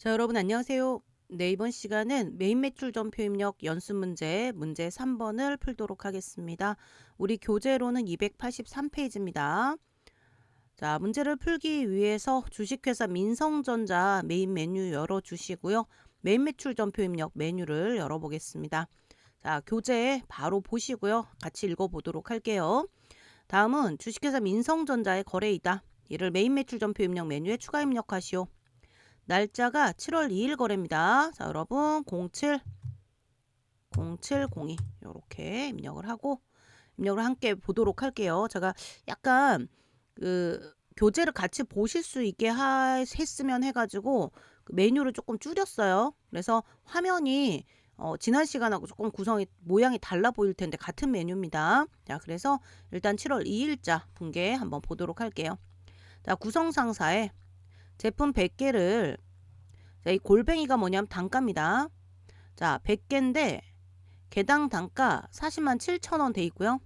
자, 여러분 안녕하세요. 네, 이번 시간은 메인 매출 전표 입력 연습 문제 3번을 풀도록 하겠습니다. 우리 교재로는 283페이지입니다. 자, 문제를 풀기 위해서 주식회사 민성전자 메인 메뉴 열어주시고요. 메인 매출 전표 입력 메뉴를 열어보겠습니다. 자, 교재 바로 보시고요. 같이 읽어보도록 할게요. 다음은 주식회사 민성전자의 거래이다. 이를 메인 매출 전표 입력 메뉴에 추가 입력하시오. 날짜가 7월 2일 거래입니다. 자, 여러분 0702 이렇게 입력을 하고 입력을 함께 보도록 할게요. 제가 약간 교재를 같이 보실 수 있게 했으면 해가지고 그 메뉴를 조금 줄였어요. 그래서 화면이 지난 시간하고 조금 구성이 모양이 달라 보일 텐데 같은 메뉴입니다. 자, 그래서 일단 7월 2일자 분계 한번 보도록 할게요. 자, 구성상사에 제품 100개를 이 골뱅이가 뭐냐면 단가입니다. 자, 100개인데 개당 단가 40만 7천 원 돼 있고요.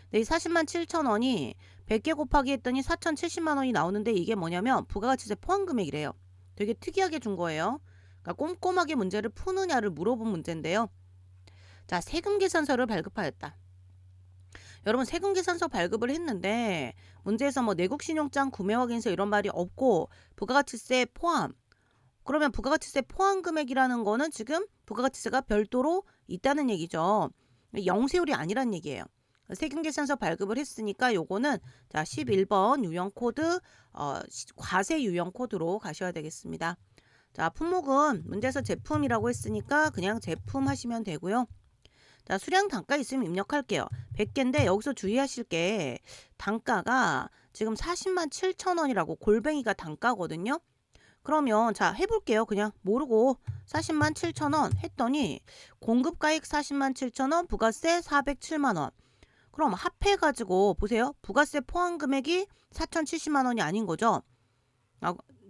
네, 이 40만 7천 원이 100개 곱하기 했더니 4,070만 원이 나오는데 이게 뭐냐면 부가가치세 포함 금액이래요. 되게 특이하게 준 거예요. 그러니까 꼼꼼하게 문제를 푸느냐를 물어본 문제인데요. 자, 세금 계산서를 발급하였다. 여러분 세금 계산서 발급을 했는데 문제에서 뭐 내국신용장 구매 확인서 이런 말이 없고 부가가치세 포함, 그러면 부가가치세 포함 금액이라는 거는 지금 부가가치세가 별도로 있다는 얘기죠. 영세율이 아니란 얘기예요. 세금계산서 발급을 했으니까 요거는 자 11번 유형코드 과세 유형코드로 가셔야 되겠습니다. 자, 품목은 문제에서 제품이라고 했으니까 그냥 제품 하시면 되고요. 자, 수량 단가 있으면 입력할게요. 100개인데 여기서 주의하실 게 단가가 지금 40만 7천 원이라고 골뱅이가 단가거든요. 그러면 자 해볼게요. 그냥 모르고 40만 7천 원 했더니 공급가액 40만 7천 원, 부가세 407만 원. 그럼 합해가지고 보세요. 부가세 포함 금액이 4,070만 원이 아닌 거죠.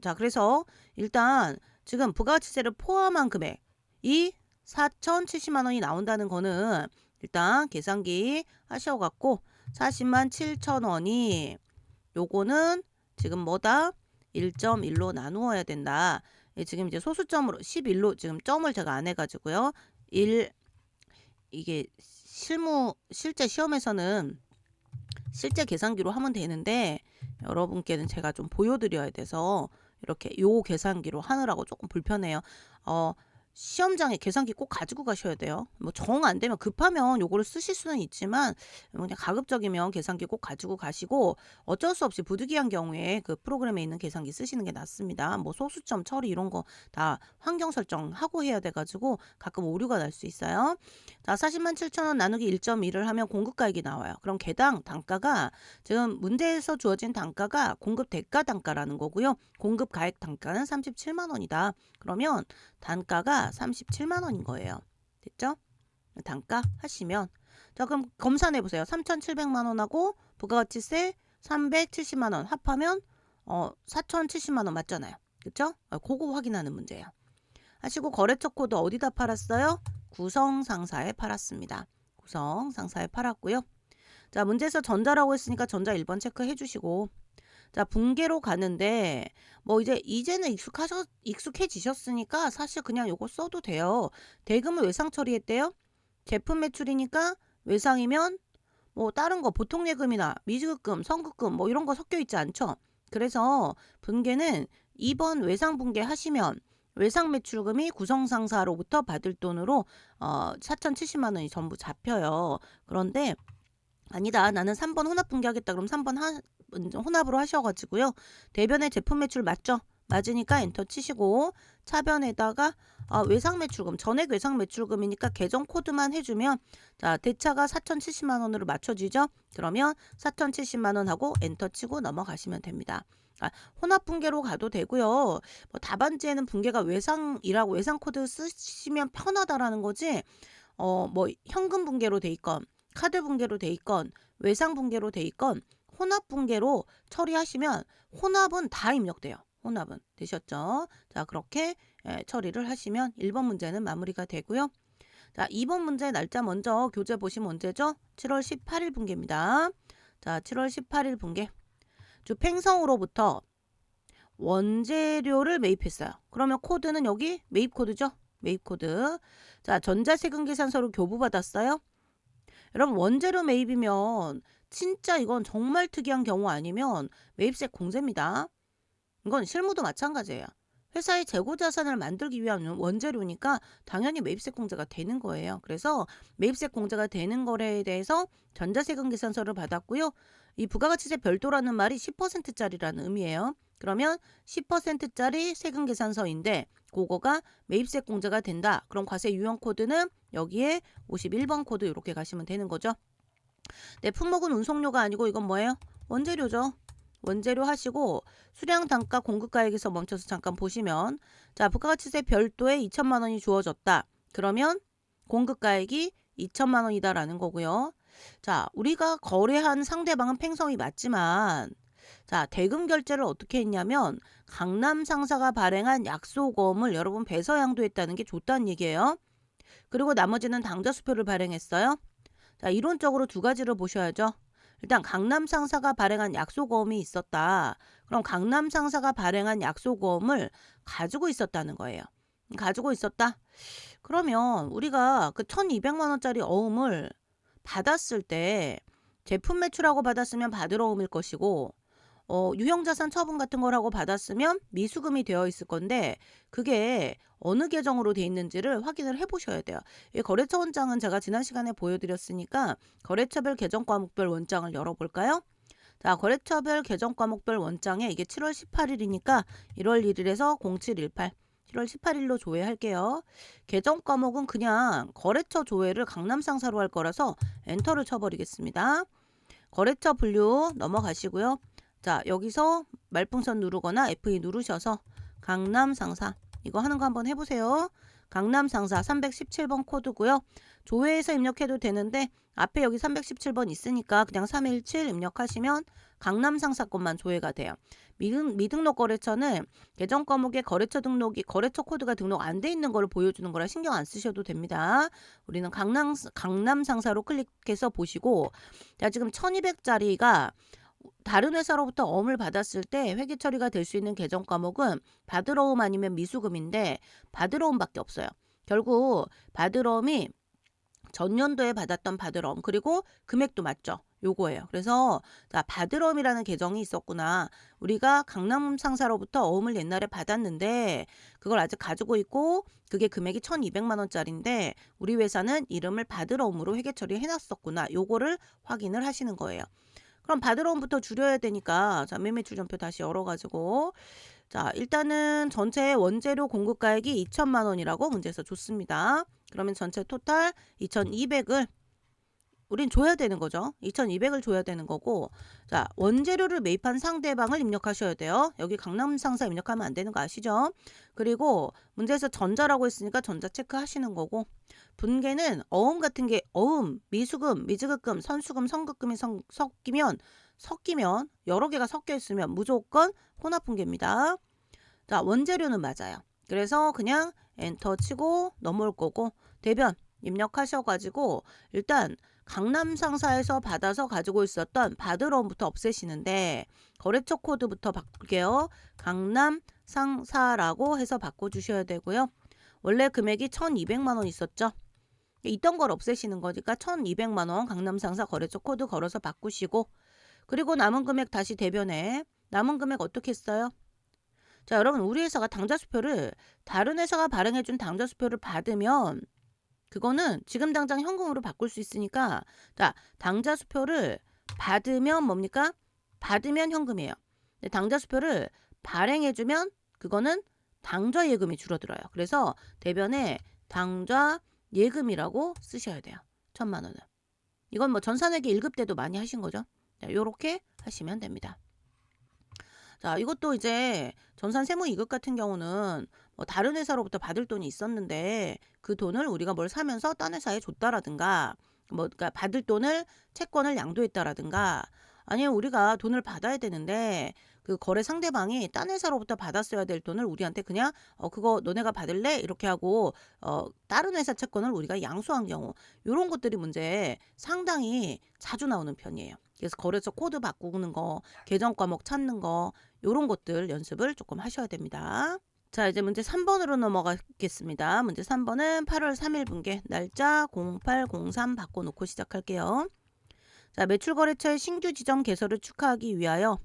자, 그래서 일단 지금 부가가치세를 포함한 금액이 4,070만 원이 나온다는 거는 일단 계산기 하셔갖고 40만 7천 원이 요거는 지금 뭐다? 1.1로 나누어야 된다. 지금 이제 소수점으로 11로 지금 점을 제가 안 해가지고요. 1 이게 실제 시험에서는 실제 계산기로 하면 되는데 여러분께는 제가 좀 보여드려야 돼서 이렇게 요 계산기로 하느라고 조금 불편해요. 시험장에 계산기 꼭 가지고 가셔야 돼요. 뭐 정 안 되면 급하면 요거를 쓰실 수는 있지만 그냥 가급적이면 계산기 꼭 가지고 가시고 어쩔 수 없이 부득이한 경우에 그 프로그램에 있는 계산기 쓰시는 게 낫습니다. 뭐 소수점 처리 이런 거 다 환경 설정하고 해야 돼가지고 가끔 오류가 날 수 있어요. 자, 40만 7천 원 나누기 1.2를 하면 공급가액이 나와요. 그럼 개당 단가가 지금 문제에서 주어진 단가가 공급 대가 단가라는 거고요. 공급 가액 단가는 37만 원이다. 그러면 단가가 37만 원인 거예요. 됐죠? 단가 하시면 자, 그럼 검산해 보세요. 3,700만 원하고 부가가치세 370만 원 합하면 4,070만 원 맞잖아요. 그렇죠? 그거 확인하는 문제예요. 하시고 거래처 코드 어디다 팔았어요? 구성상사에 팔았습니다. 구성상사에 팔았고요. 자, 문제에서 전자라고 했으니까 전자 1번 체크해 주시고 자, 분계로 가는데 뭐 이제는 익숙해지셨으니까 사실 그냥 요거 써도 돼요. 대금을 외상 처리했대요. 제품 매출이니까 외상이면 뭐 다른 거 보통 예금이나 미지급금, 선급금 뭐 이런 거 섞여 있지 않죠. 그래서 분계는 2번 외상 분계 하시면 외상 매출금이 구성상사로부터 받을 돈으로 4,070만 원이 전부 잡혀요. 그런데 아니다. 나는 3번 혼합 분계하겠다. 그럼 3번 혼합으로 하셔가지고요. 대변의 제품 매출 맞죠? 맞으니까 엔터 치시고 차변에다가 외상 매출금, 전액 외상 매출금이니까 계정 코드만 해주면 자, 대차가 4,070만 원으로 맞춰지죠? 그러면 4,070만 원 하고 엔터 치고 넘어가시면 됩니다. 혼합 분계로 가도 되고요. 뭐 답안지에는 분계가 외상이라고 외상 코드 쓰시면 편하다라는 거지. 뭐 현금 분계로 돼 있건 카드 분계로 돼 있건 외상 분계로 돼 있건 혼합 분계로 처리하시면 혼합은 다 입력돼요. 혼합은 되셨죠? 자, 그렇게 처리를 하시면 1번 문제는 마무리가 되고요. 자, 2번 문제 날짜 먼저 교재 보시면 언제죠? 7월 18일 분계입니다. 자, 7월 18일 분계. 주 팽성으로부터 원재료를 매입했어요. 그러면 코드는 여기 매입 코드죠. 매입 코드. 자, 전자세금 계산서로 교부받았어요. 여러분 원재료 매입이면 진짜 이건 정말 특이한 경우 아니면 매입세 공제입니다. 이건 실무도 마찬가지예요. 회사의 재고 자산을 만들기 위한 원재료니까 당연히 매입세 공제가 되는 거예요. 그래서 매입세 공제가 되는 거래에 대해서 전자세금 계산서를 받았고요. 이 부가가치세 별도라는 말이 10%짜리라는 의미예요. 그러면 10%짜리 세금 계산서인데 그거가 매입세 공제가 된다. 그럼 과세 유형 코드는 여기에 51번 코드 이렇게 가시면 되는 거죠. 네, 품목은 운송료가 아니고 이건 뭐예요? 원재료죠. 원재료 하시고 수량 단가 공급가액에서 멈춰서 잠깐 보시면 자, 부가가치세 별도에 2천만 원이 주어졌다. 그러면 공급가액이 2천만 원이다라는 거고요. 자, 우리가 거래한 상대방은 팽성이 맞지만 자, 대금 결제를 어떻게 했냐면 강남 상사가 발행한 약속어음을 여러분 배서 양도했다는 게 좋다는 얘기예요. 그리고 나머지는 당좌수표를 발행했어요. 자, 이론적으로 두 가지를 보셔야죠. 일단 강남 상사가 발행한 약속어음이 있었다. 그럼 강남 상사가 발행한 약속어음을 가지고 있었다는 거예요. 가지고 있었다. 그러면 우리가 그 1,200만 원짜리 어음을 받았을 때 제품 매출하고 받았으면 받을 어음일 것이고 유형자산 처분 같은 걸 하고 받았으면 미수금이 되어 있을 건데 그게 어느 계정으로 돼 있는지를 확인을 해보셔야 돼요. 이 거래처 원장은 제가 지난 시간에 보여드렸으니까 거래처별 계정 과목별 원장을 열어볼까요? 자, 거래처별 계정 과목별 원장에 이게 7월 18일이니까 1월 1일에서 0718 7월 18일로 조회할게요. 계정 과목은 그냥 거래처 조회를 강남상사로 할 거라서 엔터를 쳐버리겠습니다. 거래처 분류 넘어가시고요. 자, 여기서 말풍선 누르거나 F2 누르셔서 강남상사 이거 하는 거 한번 해보세요. 강남상사 317번 코드고요. 조회해서 입력해도 되는데 앞에 여기 317번 있으니까 그냥 317 입력하시면 강남상사 것만 조회가 돼요. 미등록 거래처는 계정 과목에 거래처 코드가 등록 안 돼 있는 걸 보여주는 거라 신경 안 쓰셔도 됩니다. 우리는 강남상사로 클릭해서 보시고 자, 지금 1200짜리가 다른 회사로부터 어음을 받았을 때 회계 처리가 될 수 있는 계정 과목은 받으러움 아니면 미수금인데 받으러움밖에 없어요. 결국 받으러움이 전년도에 받았던 받으러움 그리고 금액도 맞죠. 요거예요. 그래서 자, 받으러움이라는 계정이 있었구나. 우리가 강남 상사로부터 어음을 옛날에 받았는데 그걸 아직 가지고 있고 그게 금액이 1,200만 원짜리인데 우리 회사는 이름을 받으러움으로 회계 처리해놨었구나. 요거를 확인을 하시는 거예요. 그럼 받으러움부터 줄여야 되니까 자, 매매출전표 다시 열어가지고 자, 일단은 전체 원재료 공급가액이 2천만 원이라고 문제에서 줬습니다. 그러면 전체 토탈 2,200을 우린 줘야 되는 거죠. 2,200을 줘야 되는 거고 자, 원재료를 매입한 상대방을 입력하셔야 돼요. 여기 강남상사 입력하면 안 되는 거 아시죠? 그리고 문제에서 전자라고 했으니까 전자 체크하시는 거고 분계는 어음 같은 게 어음, 미수금, 미지급금, 선수금, 선급금이 섞이면 여러 개가 섞여 있으면 무조건 혼합분계입니다. 자, 원재료는 맞아요. 그래서 그냥 엔터 치고 넘어올 거고 대변 입력하셔가지고 일단 강남상사에서 받아서 가지고 있었던 받으러움부터 없애시는데 거래처 코드부터 바꿀게요. 강남상사라고 해서 바꿔주셔야 되고요. 원래 금액이 1,200만 원 있었죠. 있던 걸 없애시는 거니까 1,200만 원 강남상사 거래처 코드 걸어서 바꾸시고 그리고 남은 금액 다시 대변해. 남은 금액 어떻게 했어요? 자, 여러분 우리 회사가 당좌수표를 다른 회사가 발행해준 당좌수표를 받으면 그거는 지금 당장 현금으로 바꿀 수 있으니까 자, 당좌수표를 받으면 뭡니까? 받으면 현금이에요. 근데 당좌수표를 발행해주면 그거는 당좌예금이 줄어들어요. 그래서 대변에 당좌예금이라고 쓰셔야 돼요. 1,000만 원은. 이건 뭐 전산회계 1급 때도 많이 하신 거죠. 자, 요렇게 하시면 됩니다. 자, 이것도 이제 전산 세무 2급 같은 경우는 뭐 다른 회사로부터 받을 돈이 있었는데 그 돈을 우리가 뭘 사면서 딴 회사에 줬다라든가 뭐 그러니까 받을 돈을 채권을 양도했다라든가 아니면 우리가 돈을 받아야 되는데 그 거래 상대방이 딴 회사로부터 받았어야 될 돈을 우리한테 그냥 그거 너네가 받을래? 이렇게 하고 다른 회사 채권을 우리가 양수한 경우 요런 것들이 문제 상당히 자주 나오는 편이에요. 그래서 거래처 코드 바꾸는 거, 계정 과목 찾는 거 요런 것들 연습을 조금 하셔야 됩니다. 자, 이제 문제 3번으로 넘어가겠습니다. 문제 3번은 8월 3일 분께 날짜 0803 바꿔놓고 시작할게요. 자, 매출거래처의 신규 지점 개설을 축하하기 위하여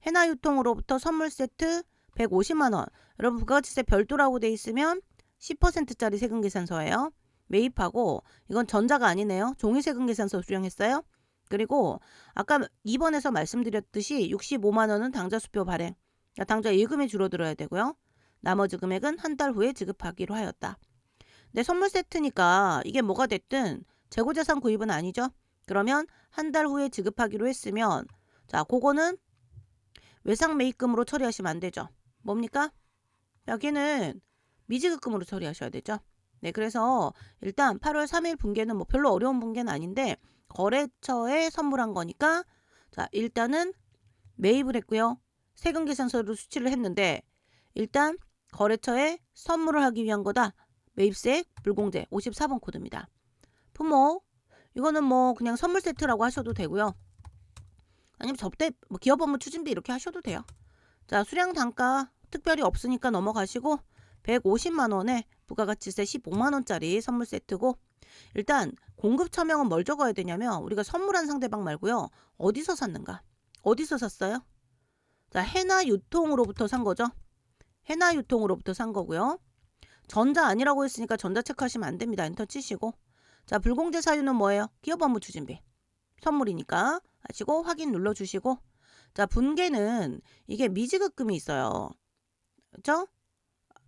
해나유통으로부터 선물 세트 150만원. 여러분 부가가치세 별도라고 돼 있으면 10%짜리 세금 계산서예요. 매입하고 이건 전자가 아니네요. 종이 세금 계산서 수령했어요. 그리고 아까 2번에서 말씀드렸듯이 65만원은 당좌 수표 발행. 당좌 예금이 줄어들어야 되고요. 나머지 금액은 한 달 후에 지급하기로 하였다. 네, 선물 세트니까 이게 뭐가 됐든 재고자산 구입은 아니죠. 그러면 한 달 후에 지급하기로 했으면 자, 그거는 외상 매입금으로 처리하시면 안 되죠. 뭡니까? 여기는 미지급금으로 처리하셔야 되죠. 네, 그래서 일단 8월 3일 분계는 뭐 별로 어려운 분계는 아닌데 거래처에 선물한 거니까 자, 일단은 매입을 했고요. 세금 계산서로 수취를 했는데 일단 거래처에 선물을 하기 위한 거다. 매입세 불공제 54번 코드입니다. 품목 이거는 뭐 그냥 선물 세트라고 하셔도 되고요. 아니면 접대 뭐 기업 업무 추진비 이렇게 하셔도 돼요. 자, 수량 단가 특별히 없으니까 넘어가시고 150만 원에 부가가치세 15만 원짜리 선물 세트고 일단 공급 처명은 뭘 적어야 되냐면 우리가 선물한 상대방 말고요. 어디서 샀는가? 어디서 샀어요? 자, 해나유통으로부터 산 거죠. 해나유통으로부터 산 거고요. 전자 아니라고 했으니까 전자 체크하시면 안 됩니다. 엔터 치시고 자, 불공제 사유는 뭐예요? 기업 업무 추진비. 선물이니까 하시고 확인 눌러주시고 자, 분계는 이게 미지급금이 있어요. 그렇죠?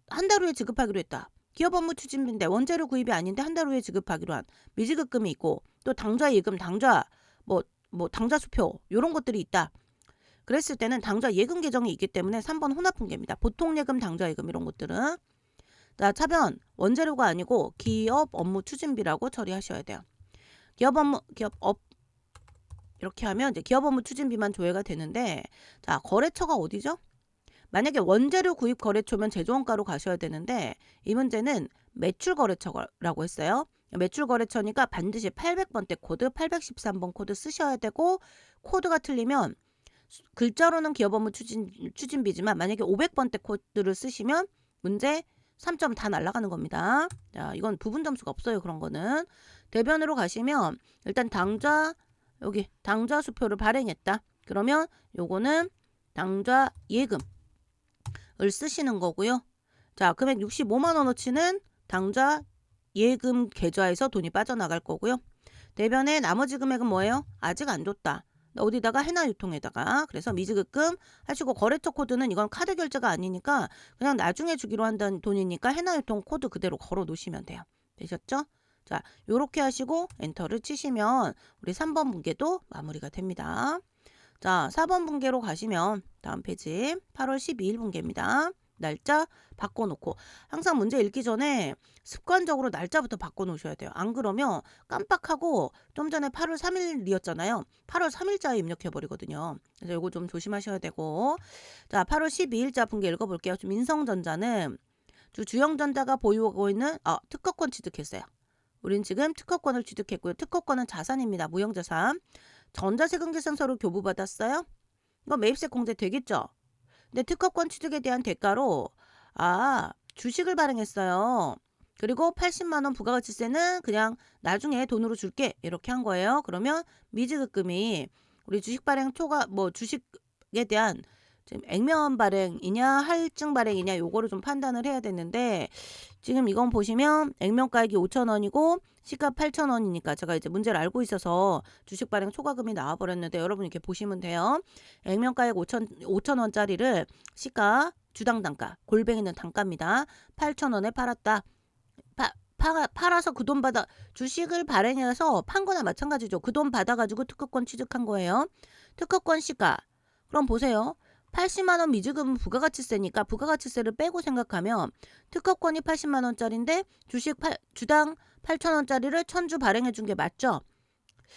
한 달 후에 지급하기로 했다. 기업 업무 추진비인데 원재료 구입이 아닌데 한 달 후에 지급하기로 한 미지급금이 있고 또 당좌 예금, 당좌 뭐 당좌 수표 이런 것들이 있다. 그랬을 때는 당좌 예금 계정이 있기 때문에 3번 혼합분계입니다. 보통 예금, 당좌 예금 이런 것들은 자, 차변 원재료가 아니고 기업 업무 추진비라고 처리하셔야 돼요. 기업 업 이렇게 하면 이제 기업 업무 추진비만 조회가 되는데 자, 거래처가 어디죠? 만약에 원재료 구입 거래처면 제조원가로 가셔야 되는데 이 문제는 매출 거래처라고 했어요. 매출 거래처니까 반드시 800번대 코드, 813번 코드 쓰셔야 되고 코드가 틀리면 글자로는 기업 업무 추진비지만 만약에 500번대 코드를 쓰시면 문제 3점 다 날아가는 겁니다. 자, 이건 부분 점수가 없어요. 그런 거는. 대변으로 가시면 일단 당좌 여기 당좌 수표를 발행했다. 그러면 요거는 당좌 예금을 쓰시는 거고요. 자, 금액 65만 원어치는 당좌 예금 계좌에서 돈이 빠져나갈 거고요. 대변의 나머지 금액은 뭐예요? 아직 안 줬다. 어디다가 해나유통에다가 그래서 미지급금 하시고 거래처 코드는 이건 카드 결제가 아니니까 그냥 나중에 주기로 한다는 돈이니까 해나유통 코드 그대로 걸어 놓으시면 돼요. 되셨죠? 자, 요렇게 하시고 엔터를 치시면 우리 3번 분계도 마무리가 됩니다. 자, 4번 분계로 가시면 다음 페이지 8월 12일 분계입니다. 날짜 바꿔놓고 항상 문제 읽기 전에 습관적으로 날짜부터 바꿔놓으셔야 돼요. 안 그러면 깜빡하고 좀 전에 8월 3일이었잖아요. 8월 3일자에 입력해버리거든요. 그래서 이거 좀 조심하셔야 되고 자, 8월 12일자 분계 읽어볼게요. 민성전자는 주영전자가 보유하고 있는 특허권 취득했어요. 우린 지금 특허권을 취득했고요. 특허권은 자산입니다. 무형자산. 전자세금 계산서로 교부받았어요. 이거 매입세 공제 되겠죠? 근데 특허권 취득에 대한 대가로 주식을 발행했어요. 그리고 80만 원 부가가치세는 그냥 나중에 돈으로 줄게 이렇게 한 거예요. 그러면 미지급금이 우리 주식 발행 초과 주식에 대한 지금 액면 발행이냐 할증 발행이냐 요거를 좀 판단을 해야 되는데 지금 이건 보시면 액면가액이 5,000원이고 시가 8,000원이니까 제가 이제 문제를 알고 있어서 주식 발행 초과금이 나와버렸는데 여러분 이렇게 보시면 돼요. 액면가액 5,000원짜리를 시가 주당 단가 골뱅이는 단가입니다. 8,000원에 팔았다. 팔아서 그 돈 받아 주식을 발행해서 판 거나 마찬가지죠. 그 돈 받아가지고 특허권 취득한 거예요. 특허권 시가 그럼 보세요. 80만 원 미지급은 부가가치세니까 부가가치세를 빼고 생각하면 특허권이 80만 원짜리인데 주당 8,000원짜리를 1,000주 발행해 준 게 맞죠?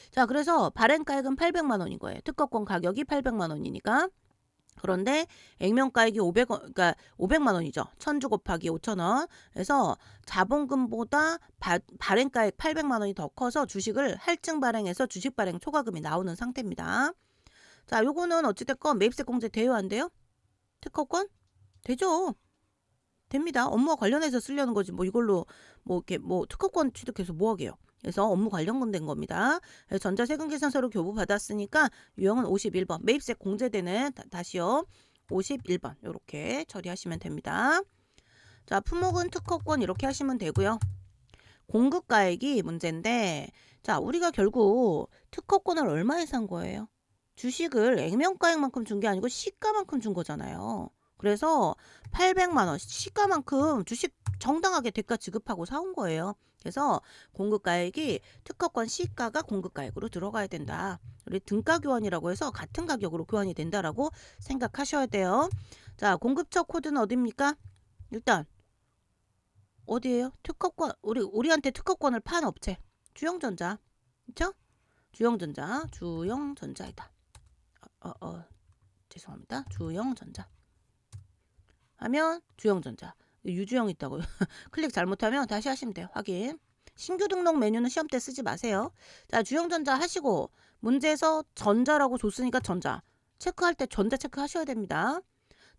자, 그래서 발행가액은 800만 원인 거예요. 특허권 가격이 800만 원이니까. 그런데 액면가액이 500원, 그러니까 500만 원이죠. 천주 곱하기 5천 원. 그래서 자본금보다 발행가액 800만 원이 더 커서 주식을 할증 발행해서 주식 발행 초과금이 나오는 상태입니다. 자, 요거는 어찌됐건 매입세 공제 돼요, 안 돼요? 특허권? 되죠. 됩니다. 업무와 관련해서 쓰려는 거지. 뭐 이걸로 뭐 이렇게 뭐 특허권 취득해서 뭐 하게요. 그래서 업무 관련금 된 겁니다. 전자세금계산서를 교부받았으니까 유형은 51번. 매입세 공제되는 다시요. 51번 이렇게 처리하시면 됩니다. 자, 품목은 특허권 이렇게 하시면 되고요. 공급가액이 문제인데 자, 우리가 결국 특허권을 얼마에 산 거예요? 주식을 액면가액만큼 준 게 아니고 시가만큼 준 거잖아요. 그래서 800만 원 시가만큼 주식 정당하게 대가 지급하고 사온 거예요. 그래서 공급가액이 특허권 시가가 공급가액으로 들어가야 된다. 우리 등가 교환이라고 해서 같은 가격으로 교환이 된다라고 생각하셔야 돼요. 자, 공급처 코드는 어디입니까? 일단 어디예요? 특허권 우리한테 특허권을 판 업체 주영전자, 그렇죠? 주영전자이다. 죄송합니다. 주영전자 하면 주영전자 유주영 있다고요. 클릭 잘못하면 다시 하시면 돼요. 확인. 신규 등록 메뉴는 시험 때 쓰지 마세요. 자, 주영전자 하시고 문제에서 전자라고 줬으니까 전자 체크할 때 전자 체크하셔야 됩니다.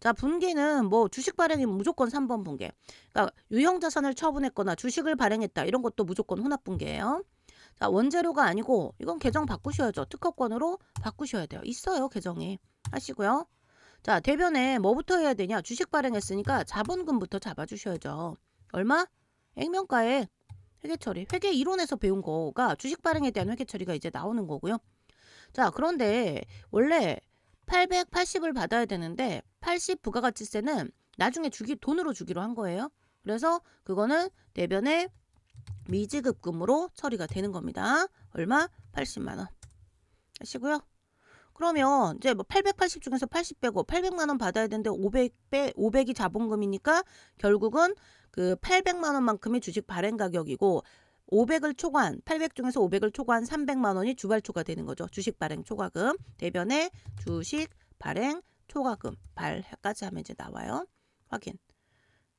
자, 분기는 뭐 주식 발행이 무조건 3번 분기. 그러니까 유형 자산을 처분했거나 주식을 발행했다. 이런 것도 무조건 혼합 분기예요. 자, 원재료가 아니고 이건 계정 바꾸셔야죠. 특허권으로 바꾸셔야 돼요. 있어요, 계정이. 하시고요. 자, 대변에 뭐부터 해야 되냐? 주식 발행했으니까 자본금부터 잡아주셔야죠. 얼마? 액면가액 회계 처리. 회계 이론에서 배운 거가 주식 발행에 대한 회계 처리가 이제 나오는 거고요. 자, 그런데 원래 880을 받아야 되는데 80 부가가치세는 나중에 돈으로 주기로 한 거예요. 그래서 그거는 대변에 미지급금으로 처리가 되는 겁니다. 얼마? 80만 원. 하시고요. 그러면 이제 뭐 880 중에서 80 빼고 800만 원 받아야 되는데 500이 자본금이니까 결국은 그 800만 원만큼이 주식 발행 가격이고 500을 초과한 800 중에서 500을 초과한 300만 원이 주발초가 되는 거죠. 주식 발행 초과금. 대변에 주식 발행 초과금 발까지 하면 이제 나와요. 확인.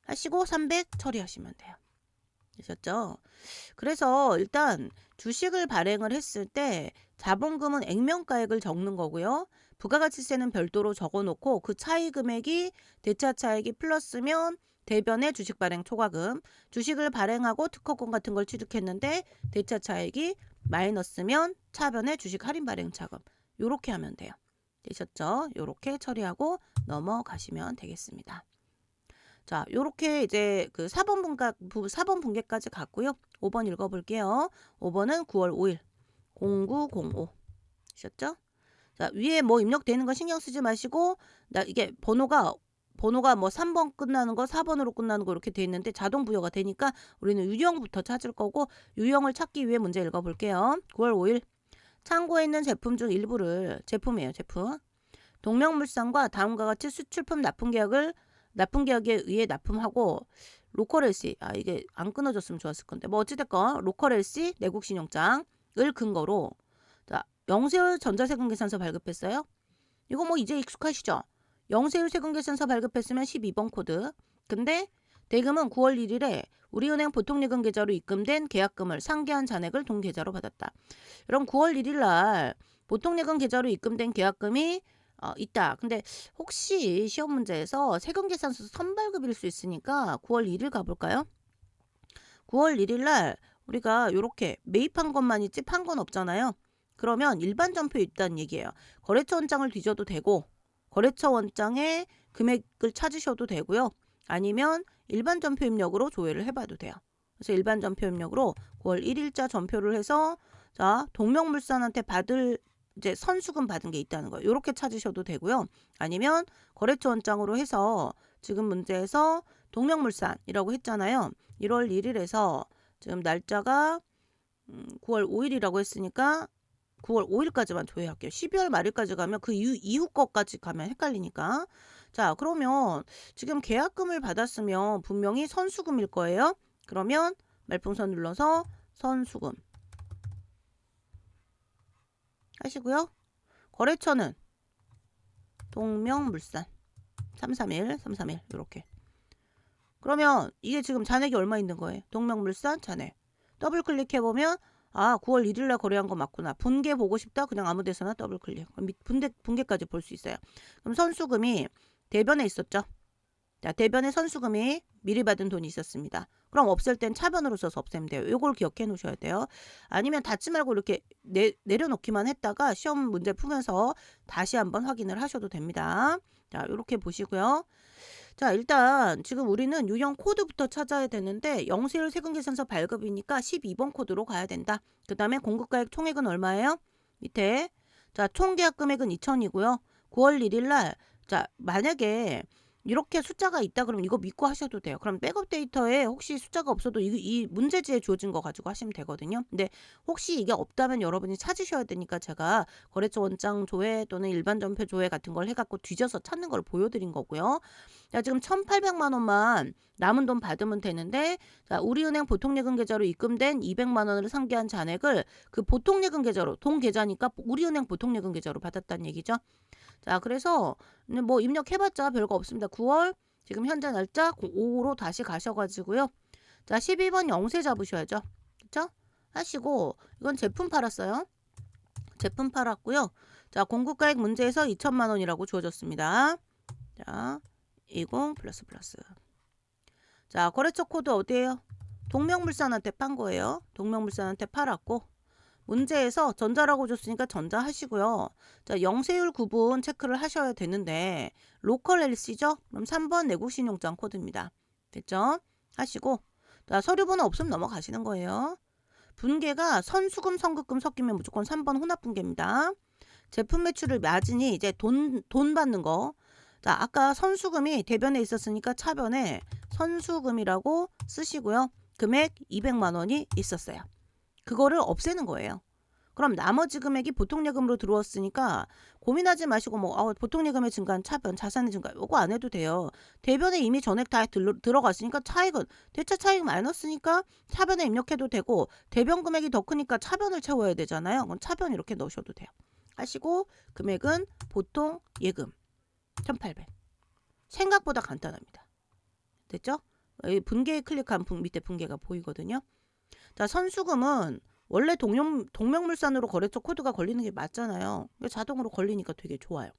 하시고 300 처리하시면 돼요. 되셨죠? 그래서 일단 주식을 발행을 했을 때 자본금은 액면가액을 적는 거고요. 부가가치세는 별도로 적어놓고 그 차이 금액이 대차 차익이 플러스면 대변의 주식 발행 초과금, 주식을 발행하고 특허권 같은 걸 취득했는데 대차 차익이 마이너스면 차변의 주식 할인 발행 차금. 요렇게 하면 돼요. 되셨죠? 요렇게 처리하고 넘어가시면 되겠습니다. 자, 요렇게 이제 그 4번 분계까지 갔고요. 5번 읽어볼게요. 5번은 9월 5일 0905 하셨죠? 자, 위에 뭐 입력되는 거 신경 쓰지 마시고 이게 번호가 뭐 3번 끝나는 거 4번으로 끝나는 거 이렇게 돼 있는데 자동 부여가 되니까 우리는 유형부터 찾을 거고 유형을 찾기 위해 문제 읽어볼게요. 9월 5일 창고에 있는 제품 중 일부를 제품 동명물산과 다음과 같이 수출품 납품 계약에 의해 납품하고 로컬 LC 이게 안 끊어졌으면 좋았을 건데 뭐 어찌됐건 로컬 LC 내국신용장을 근거로 자, 영세율 전자세금계산서 발급했어요. 이거 뭐 이제 익숙하시죠? 영세율 세금계산서 발급했으면 12번 코드. 근데 대금은 9월 1일에 우리은행 보통예금 계좌로 입금된 계약금을 상계한 잔액을 동계좌로 받았다. 그럼 9월 1일 날 보통예금 계좌로 입금된 계약금이 있다. 근데 혹시 시험 문제에서 세금계산서 선발급일 수 있으니까 9월 1일 가볼까요? 9월 1일 날 우리가 이렇게 매입한 것만 있지 판 건 없잖아요. 그러면 일반 전표 있다는 얘기예요. 거래처 원장을 뒤져도 되고 거래처 원장의 금액을 찾으셔도 되고요. 아니면 일반 전표 입력으로 조회를 해봐도 돼요. 그래서 일반 전표 입력으로 9월 1일자 전표를 해서 자, 동명물산한테 받을 이제 선수금 받은 게 있다는 거예요. 이렇게 찾으셔도 되고요. 아니면 거래처 원장으로 해서 지금 문제에서 동명물산이라고 했잖아요. 1월 1일에서 지금 날짜가 9월 5일이라고 했으니까 9월 5일까지만 조회할게요. 12월 말일까지 가면 그 이후 것까지 가면 헷갈리니까. 자, 그러면 지금 계약금을 받았으면 분명히 선수금일 거예요. 그러면 말풍선 눌러서 선수금 하시고요. 거래처는 동명물산 331 이렇게. 그러면 이게 지금 잔액이 얼마 있는 거예요? 동명물산 잔액. 더블 클릭해보면 9월 1일날 거래한 거 맞구나. 분계 보고 싶다? 그냥 아무 데서나 더블 클릭. 그럼 분계까지 볼 수 있어요. 그럼 선수금이 대변에 있었죠. 자, 대변에 선수금이 미리 받은 돈이 있었습니다. 그럼 없앨 땐 차변으로 써서 없애면 돼요. 요걸 기억해 놓으셔야 돼요. 아니면 닫지 말고 이렇게 내려놓기만 했다가 시험 문제 풀면서 다시 한번 확인을 하셔도 됩니다. 자, 이렇게 보시고요. 자, 일단 지금 우리는 유형 코드부터 찾아야 되는데 영세율 세금계산서 발급이니까 12번 코드로 가야 된다. 그 다음에 공급가액 총액은 얼마예요? 밑에. 자, 총계약 금액은 2,000이고요. 9월 1일 날, 자, 만약에 이렇게 숫자가 있다 그러면 이거 믿고 하셔도 돼요. 그럼 백업 데이터에 혹시 숫자가 없어도 이 문제지에 주어진 거 가지고 하시면 되거든요. 근데 혹시 이게 없다면 여러분이 찾으셔야 되니까 제가 거래처 원장 조회 또는 일반 전표 조회 같은 걸 해갖고 뒤져서 찾는 걸 보여드린 거고요. 자, 지금 1,800만 원만 남은 돈 받으면 되는데, 자, 우리은행 보통예금 계좌로 입금된 200만 원을 상기한 잔액을 그 보통예금 계좌로, 동 계좌니까 우리은행 보통예금 계좌로 받았다는 얘기죠. 자, 그래서 뭐 입력해봤자 별거 없습니다. 9월 지금 현재 날짜 5로 다시 가셔가지고요. 자, 12번 영세 잡으셔야죠. 그쵸? 하시고 이건 제품 팔았어요. 제품 팔았고요. 자, 공급가액 문제에서 2천만 원이라고 주어졌습니다. 자, 20 플러스. 자, 거래처 코드 어디예요? 동명물산한테 판 거예요. 동명물산한테 팔았고 문제에서 전자라고 줬으니까 전자 하시고요. 자, 영세율 구분 체크를 하셔야 되는데 로컬 LC죠? 그럼 3번 내국신용장 코드입니다. 됐죠? 하시고 자, 서류번호 없으면 넘어가시는 거예요. 분계가 선수금, 선급금 섞이면 무조건 3번 혼합분계입니다. 제품 매출을 마진이 이제 돈 받는 거. 자, 아까 선수금이 대변에 있었으니까 차변에 선수금이라고 쓰시고요. 금액 200만 원이 있었어요. 그거를 없애는 거예요. 그럼 나머지 금액이 보통예금으로 들어왔으니까 고민하지 마시고 보통예금의 증가한 차변, 자산의 증가 이거 안 해도 돼요. 대변에 이미 전액 다 들어갔으니까 차익은 대차 차익 마이너스니까 차변에 입력해도 되고 대변 금액이 더 크니까 차변을 채워야 되잖아요. 그럼 차변 이렇게 넣으셔도 돼요. 하시고 금액은 보통예금 1,800. 생각보다 간단합니다. 됐죠? 분계에 클릭한 밑에 분계가 보이거든요. 자, 선수금은 원래 동명물산으로 거래처 코드가 걸리는 게 맞잖아요. 자동으로 걸리니까 되게 좋아요.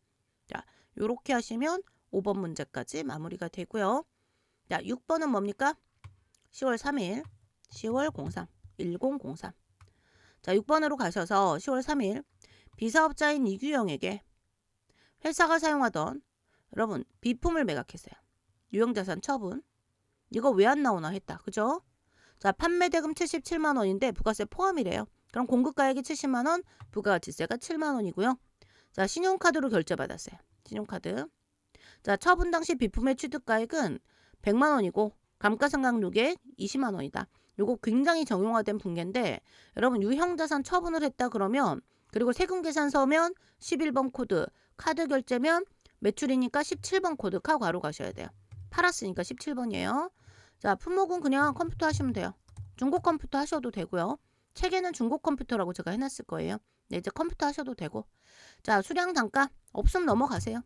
자, 요렇게 하시면 5번 문제까지 마무리가 되고요. 자, 6번은 뭡니까? 10월 3일 10월 03 1003. 자, 6번으로 가셔서 10월 3일 비사업자인 이규영에게 회사가 사용하던 여러분 비품을 매각했어요. 유형자산 처분. 이거 왜 안 나오나 했다. 그죠? 자, 판매대금 77만 원인데 부가세 포함이래요. 그럼 공급가액이 70만 원, 부가가치세가 7만 원이고요. 자, 신용카드로 결제받았어요. 신용카드. 자, 처분 당시 비품의 취득가액은 100만 원이고 감가상각누계액 20만 원이다. 요거 굉장히 정형화된 분계인데 여러분 유형자산 처분을 했다 그러면 그리고 세금계산서면 11번 코드, 카드 결제면 매출이니까 17번 코드 카고 가로 가셔야 돼요. 팔았으니까 17번이에요. 자, 품목은 그냥 컴퓨터 하시면 돼요. 중고 컴퓨터 하셔도 되고요. 책에는 중고 컴퓨터라고 제가 해놨을 거예요. 네, 이제 컴퓨터 하셔도 되고. 자, 수량 단가 없으면 넘어가세요.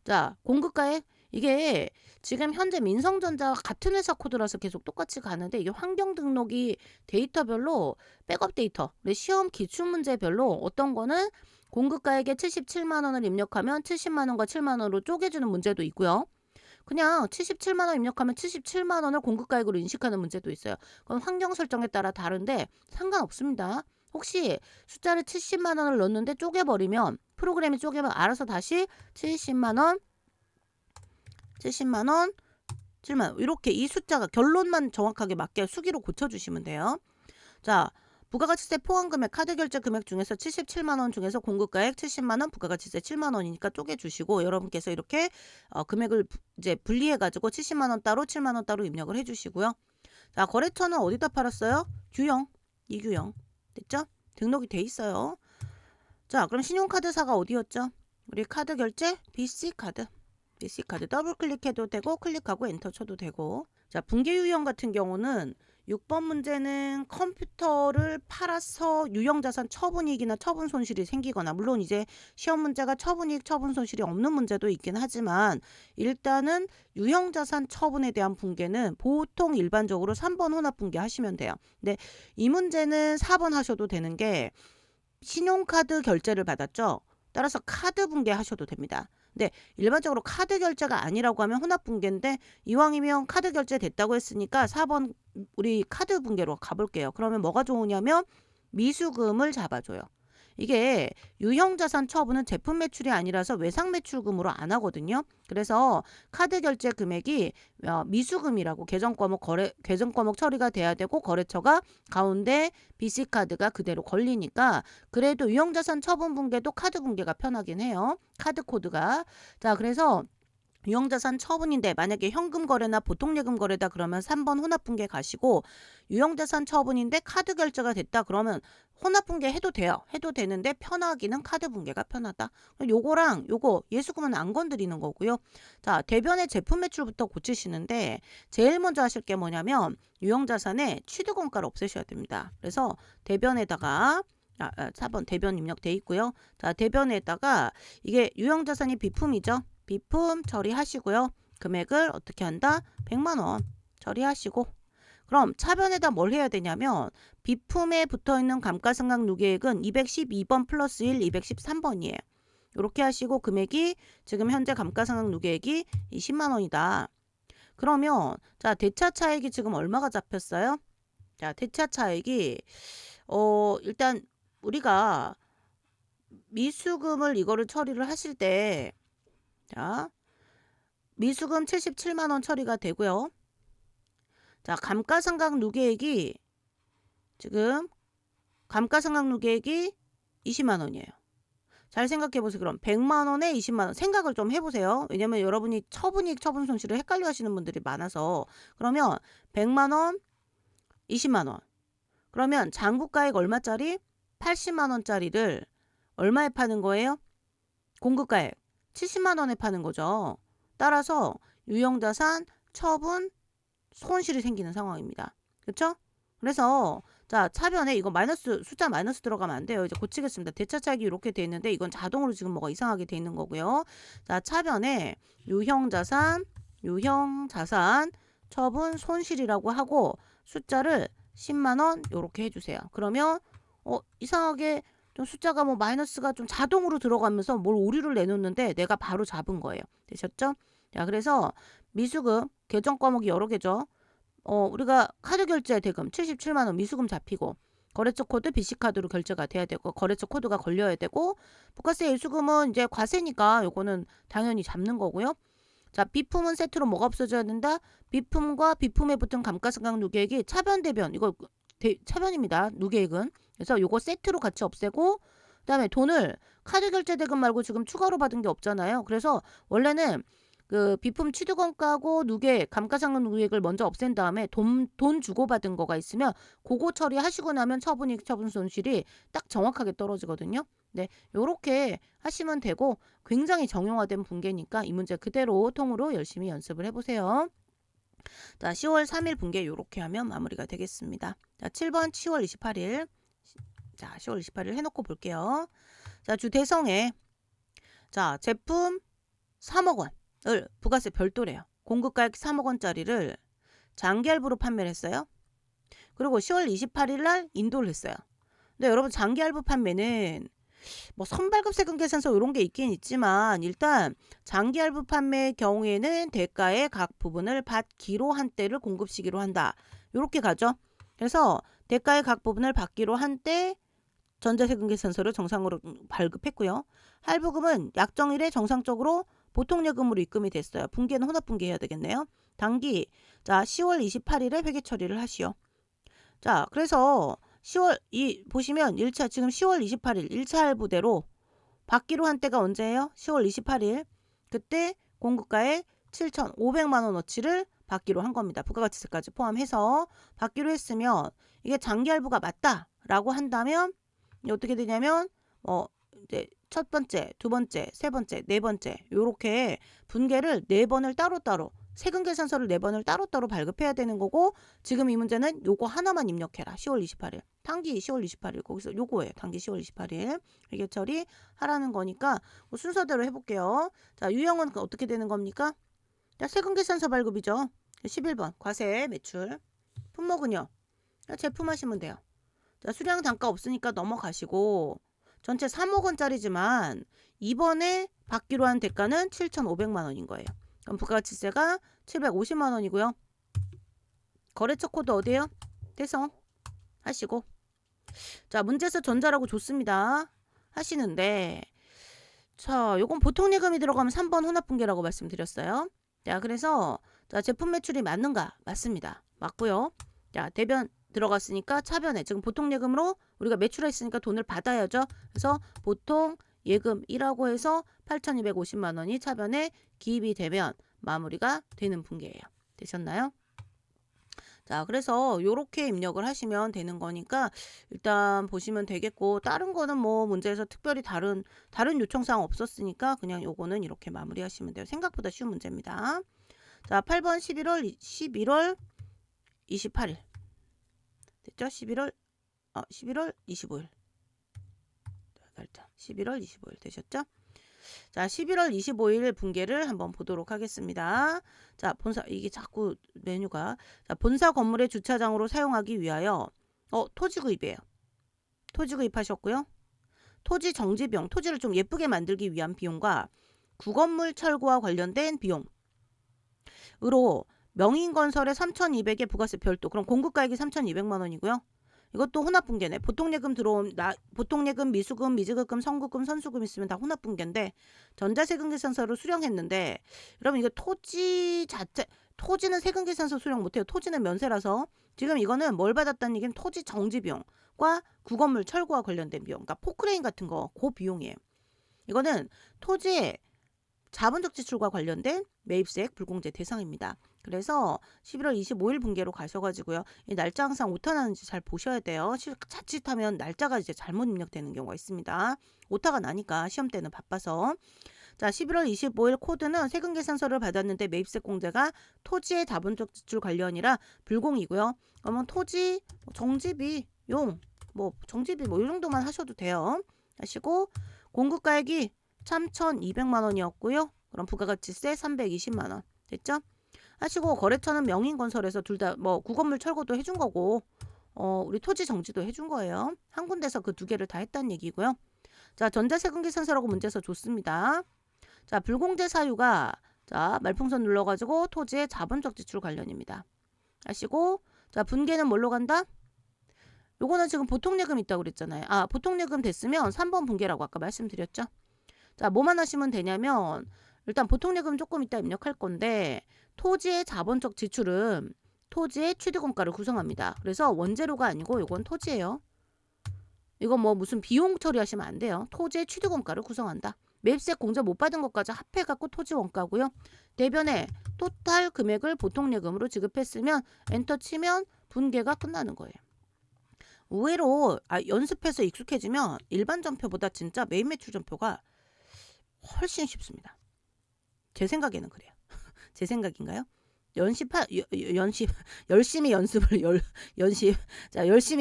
자, 공급가액 이게 지금 현재 민성전자와 같은 회사 코드라서 계속 똑같이 가는데 이게 환경 등록이 데이터별로 백업 데이터, 시험 기출문제별로 어떤 거는 공급가액에 77만 원을 입력하면 70만 원과 7만 원으로 쪼개주는 문제도 있고요. 그냥 77만 원 입력하면 77만 원을 공급가액으로 인식하는 문제도 있어요. 그건 환경 설정에 따라 다른데 상관없습니다. 혹시 숫자를 70만 원을 넣었는데 쪼개버리면 프로그램이 쪼개면 알아서 다시 70만 원, 7만 원 이렇게 이 숫자가 결론만 정확하게 맞게 수기로 고쳐주시면 돼요. 자, 부가가치세 포함금액 카드 결제 금액 중에서 77만 원 중에서 공급가액 70만 원, 부가가치세 7만 원이니까 쪼개주시고 여러분께서 이렇게 금액을 이제 분리해가지고 70만 원 따로 7만 원 따로 입력을 해주시고요. 자, 거래처는 어디다 팔았어요? 규영, 이규영 됐죠? 등록이 돼 있어요. 자, 그럼 신용카드사가 어디였죠? 우리 카드 결제 BC카드. BC카드 더블 클릭해도 되고 클릭하고 엔터 쳐도 되고. 자, 분계 유형 같은 경우는 6번 문제는 컴퓨터를 팔아서 유형자산 처분이익이나 처분 손실이 생기거나, 물론 이제 시험 문제가 처분이익, 처분 손실이 없는 문제도 있긴 하지만 일단은 유형자산 처분에 대한 붕괴는 보통 일반적으로 3번 혼합붕괴 하시면 돼요. 근데 이 문제는 4번 하셔도 되는 게 신용카드 결제를 받았죠. 따라서 카드 붕괴 하셔도 됩니다. 근데 일반적으로 카드 결제가 아니라고 하면 혼합 붕괴인데 이왕이면 카드 결제 됐다고 했으니까 4번 우리 카드 붕괴로 가볼게요. 그러면 뭐가 좋으냐면 미수금을 잡아줘요. 이게 유형자산 처분은 제품 매출이 아니라서 외상 매출금으로 안 하거든요. 그래서 카드 결제 금액이 미수금이라고 계정 과목 처리가 돼야 되고 거래처가 가운데 BC카드가 그대로 걸리니까 그래도 유형자산 처분 붕괴도 카드 붕괴가 편하긴 해요. 카드 코드가. 자, 그래서 유형자산 처분인데 만약에 현금 거래나 보통예금 거래다 그러면 3번 혼합붕괴 가시고, 유형자산 처분인데 카드 결제가 됐다 그러면 혼합붕괴 해도 돼요. 해도 되는데 편하기는 카드 붕괴가 편하다. 요거랑 요거 예수금은 안 건드리는 거고요. 자, 대변의 제품 매출부터 고치시는데 제일 먼저 하실 게 뭐냐면 유형자산의 취득원가를 없애셔야 됩니다. 그래서 대변에다가 4번 대변 입력돼 있고요. 자, 대변에다가 이게 유형자산이 비품이죠. 비품 처리하시고요. 금액을 어떻게 한다? 100만 원 처리하시고, 그럼 차변에다 뭘 해야 되냐면 비품에 붙어있는 감가상각 누계액은 212번 플러스 1, 213번이에요. 이렇게 하시고 금액이 지금 현재 감가상각 누계액이 20만 원이다. 그러면 자, 대차 차익이 지금 얼마가 잡혔어요? 자, 대차 차익이 일단 우리가 미수금을 이거를 처리를 하실 때, 자, 미수금 77만 원 처리가 되고요. 자, 감가상각 누계액이 지금 감가상각 누계액이 20만 원이에요. 잘 생각해 보세요. 그럼 100만 원에 20만 원 생각을 좀 해보세요. 왜냐면 여러분이 처분이익, 처분 손실을 헷갈려 하시는 분들이 많아서. 그러면 100만 원, 20만 원. 그러면 장부가액 얼마짜리? 80만 원짜리를 얼마에 파는 거예요? 공급가액 70만 원에 파는 거죠. 따라서 유형자산 처분 손실이 생기는 상황입니다. 그렇죠? 그래서 자, 차변에 이거 숫자 마이너스 들어가면 안 돼요. 이제 고치겠습니다. 대차 차익이 이렇게 돼 있는데 이건 자동으로 지금 뭐가 이상하게 돼 있는 거고요. 자, 차변에 유형자산 처분 손실이라고 하고 숫자를 10만 원 요렇게 해주세요. 그러면 이상하게 좀 숫자가 뭐 마이너스가 좀 자동으로 들어가면서 뭘 오류를 내놓는데 내가 바로 잡은 거예요. 되셨죠? 자, 그래서 미수금 계정 과목이 여러 개죠. 우리가 카드 결제 대금 77만 원 미수금 잡히고, 거래처 코드 BC카드로 결제가 돼야 되고 거래처 코드가 걸려야 되고, 부가세 예수금은 이제 과세니까 요거는 당연히 잡는 거고요. 자, 비품은 세트로 뭐가 없어져야 된다? 비품과 비품에 붙은 감가상각 누계액이 차변 대변, 이거 차변입니다. 누계액은. 그래서 요거 세트로 같이 없애고, 그다음에 돈을 카드 결제 대금 말고 지금 추가로 받은 게 없잖아요. 그래서 원래는 그 비품 취득원가고 누계액, 감가상각 누계액을 먼저 없앤 다음에 돈 주고 받은 거가 있으면 그거 처리하시고 나면 처분이익, 처분 손실이 딱 정확하게 떨어지거든요. 네, 요렇게 하시면 되고 굉장히 정형화된 붕괴니까 이 문제 그대로 통으로 열심히 연습을 해보세요. 자, 10월 3일 붕괴 요렇게 하면 마무리가 되겠습니다. 자, 7번 10월 28일. 자, 10월 28일 해놓고 볼게요. 자, 주 대성에 자, 제품 3억 원을 부가세 별도래요. 공급가액 3억 원짜리를 장기할부로 판매를 했어요. 그리고 10월 28일 날 인도를 했어요. 근데 여러분 장기할부 판매는 뭐 선발급 세금 계산서 이런 게 있긴 있지만 일단 장기할부 판매의 경우에는 대가의 각 부분을 받기로 한 때를 공급 시기로 한다. 이렇게 가죠. 그래서 대가의 각 부분을 받기로 한 때 전자세금 계산서를 정상으로 발급했고요. 할부금은 약정일에 정상적으로 보통예금으로 입금이 됐어요. 붕괴는 혼합붕괴 해야 되겠네요. 당기 자 10월 28일에 회계 처리를 하시오. 자, 그래서 10월 보시면 1차 지금 10월 28일 1차 할부대로 받기로 한 때가 언제예요? 10월 28일. 그때 공급가액 7,500만 원어치를 받기로 한 겁니다. 부가가치세까지 포함해서 받기로 했으면 이게 장기할부가 맞다라고 한다면 어떻게 되냐면 이제 첫 번째, 두 번째, 세 번째, 네 번째 요렇게 분계를 네 번을 따로따로 세금 계산서를 4번을 따로따로 발급해야 되는 거고 지금 이 문제는 요거 하나만 입력해라. 10월 28일. 단기 10월 28일. 거기서 요거예요. 단기 10월 28일. 회계 처리하라는 거니까 뭐 순서대로 해볼게요. 자, 유형은 어떻게 되는 겁니까? 자, 세금 계산서 발급이죠. 11번 과세 매출. 품목은요. 제품하시면 돼요. 자, 수량 단가 없으니까 넘어가시고 전체 3억 원짜리지만 이번에 받기로 한 대가는 7,500만 원인 거예요. 그럼 부가가치세가 750만 원이고요. 거래처 코드 어디에요? 대성 하시고 자, 문제에서 전자라고 줬습니다. 하시는데 자, 요건 보통 예금이 들어가면 3번 혼합분계라고 말씀드렸어요. 자, 그래서 자, 제품 매출이 맞는가? 맞습니다. 맞고요. 자, 대변 들어갔으니까 차변에 지금 보통 예금으로 우리가 매출했으니까 돈을 받아야죠. 그래서 보통 예금이라고 해서 8,250만 원이 차변에 기입이 되면 마무리가 되는 분계예요. 되셨나요? 자, 그래서 요렇게 입력을 하시면 되는 거니까 일단 보시면 되겠고 다른 거는 뭐 문제에서 특별히 다른 요청사항 없었으니까 그냥 요거는 이렇게 마무리하시면 돼요. 생각보다 쉬운 문제입니다. 자, 8번 11월 28일 됐죠? 11월 25일 날짜 11월 25일 되셨죠? 자, 11월 25일 분계를 한번 보도록 하겠습니다. 자, 본사 이게 자꾸 메뉴가 자, 본사 건물의 주차장으로 사용하기 위하여 토지 구입이에요. 토지 구입하셨고요. 토지 정지 비용, 토지를 좀 예쁘게 만들기 위한 비용과 구건물 철거와 관련된 비용으로 명인건설에 3,200에 부가세 별도. 그럼 공급가액이 3,200만 원이고요. 이것도 혼합분계네. 보통예금 보통예금, 미수금, 미지급금, 선급금, 선수금 있으면 다 혼합분계인데 전자세금 계산서로 수령했는데 여러분 이거 토지는 세금 계산서 수령 못해요. 토지는 면세라서 지금 이거는 뭘 받았다는 얘기는 토지 정지 비용과 구건물 철거와 관련된 비용, 그러니까 포크레인 같은 거 그 비용이에요. 이거는 토지의 자본적 지출과 관련된 매입세액 불공제 대상입니다. 그래서 11월 25일 분계로 가셔가지고요. 이 날짜 항상 오타나는지 잘 보셔야 돼요. 자칫하면 날짜가 이제 잘못 입력되는 경우가 있습니다. 오타가 나니까 시험 때는 바빠서. 자, 11월 25일 코드는 세금 계산서를 받았는데 매입세 공제가 토지의 자본적 지출 관련이라 불공이고요. 그러면 토지 정지비용 정지비 이 정도만 하셔도 돼요. 하시고 공급가액이 3,200만 원이었고요. 그럼 부가가치세 320만 원. 됐죠? 하시고 거래처는 명인건설에서 둘 다 뭐 구건물 철거도 해준 거고 우리 토지 정지도 해준 거예요. 한 군데서 그 2개를 다 했다는 얘기고요. 자, 전자세금 계산서라고 문제에서 줬습니다. 자, 불공제 사유가 자, 말풍선 눌러가지고 토지의 자본적 지출 관련입니다. 하시고 자, 분계는 뭘로 간다? 요거는 지금 보통예금 있다고 그랬잖아요. 보통예금 됐으면 3번 분계라고 아까 말씀드렸죠. 자, 뭐만 하시면 되냐면 일단 보통예금 조금 이따 입력할 건데 토지의 자본적 지출은 토지의 취득원가를 구성합니다. 그래서 원재료가 아니고 이건 토지예요. 이건 뭐 무슨 비용 처리하시면 안 돼요. 토지의 취득원가를 구성한다. 매입세 공제 못 받은 것까지 합해갖고 토지 원가고요. 대변에 토탈 금액을 보통예금으로 지급했으면 엔터 치면 분계가 끝나는 거예요. 의외로 연습해서 익숙해지면 일반 전표보다 진짜 매입 매출 전표가 훨씬 쉽습니다. 제 생각에는 그래요. 제 생각인가요? 열심히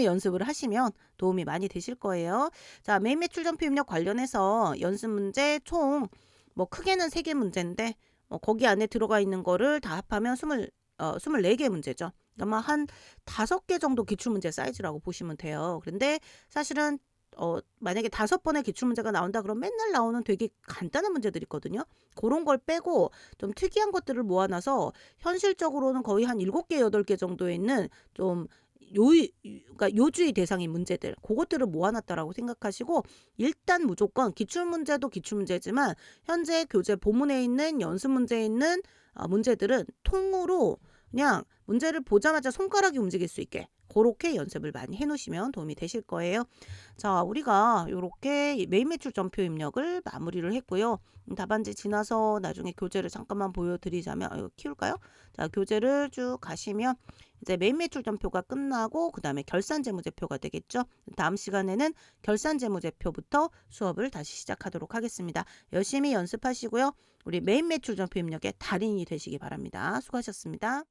연습을 하시면 도움이 많이 되실 거예요. 자, 매입 매출 전표 입력 관련해서 연습 문제 총 크게는 3개 문제인데 거기 안에 들어가 있는 거를 다 합하면 24개 문제죠. 아마 한 5개 정도 기출문제 사이즈라고 보시면 돼요. 그런데 사실은 만약에 5번의 기출문제가 나온다 그러면 맨날 나오는 되게 간단한 문제들이 있거든요. 그런 걸 빼고 좀 특이한 것들을 모아놔서 현실적으로는 거의 한 7개, 8개 정도에 있는 좀 그러니까 요주의 대상인 문제들 그것들을 모아놨다라고 생각하시고 일단 무조건 기출문제도 기출문제지만 현재 교재 본문에 있는 연습 문제에 있는 문제들은 통으로 그냥 문제를 보자마자 손가락이 움직일 수 있게 고렇게 연습을 많이 해 놓으시면 도움이 되실 거예요. 자, 우리가 요렇게 메인 매출 전표 입력을 마무리를 했고요. 답안지 지나서 나중에 교재를 잠깐만 보여드리자면 이거 키울까요? 자, 교재를 쭉 가시면 이제 메인 매출 전표가 끝나고 그다음에 결산 재무제표가 되겠죠. 다음 시간에는 결산 재무제표부터 수업을 다시 시작하도록 하겠습니다. 열심히 연습하시고요. 우리 메인 매출 전표 입력의 달인이 되시기 바랍니다. 수고하셨습니다.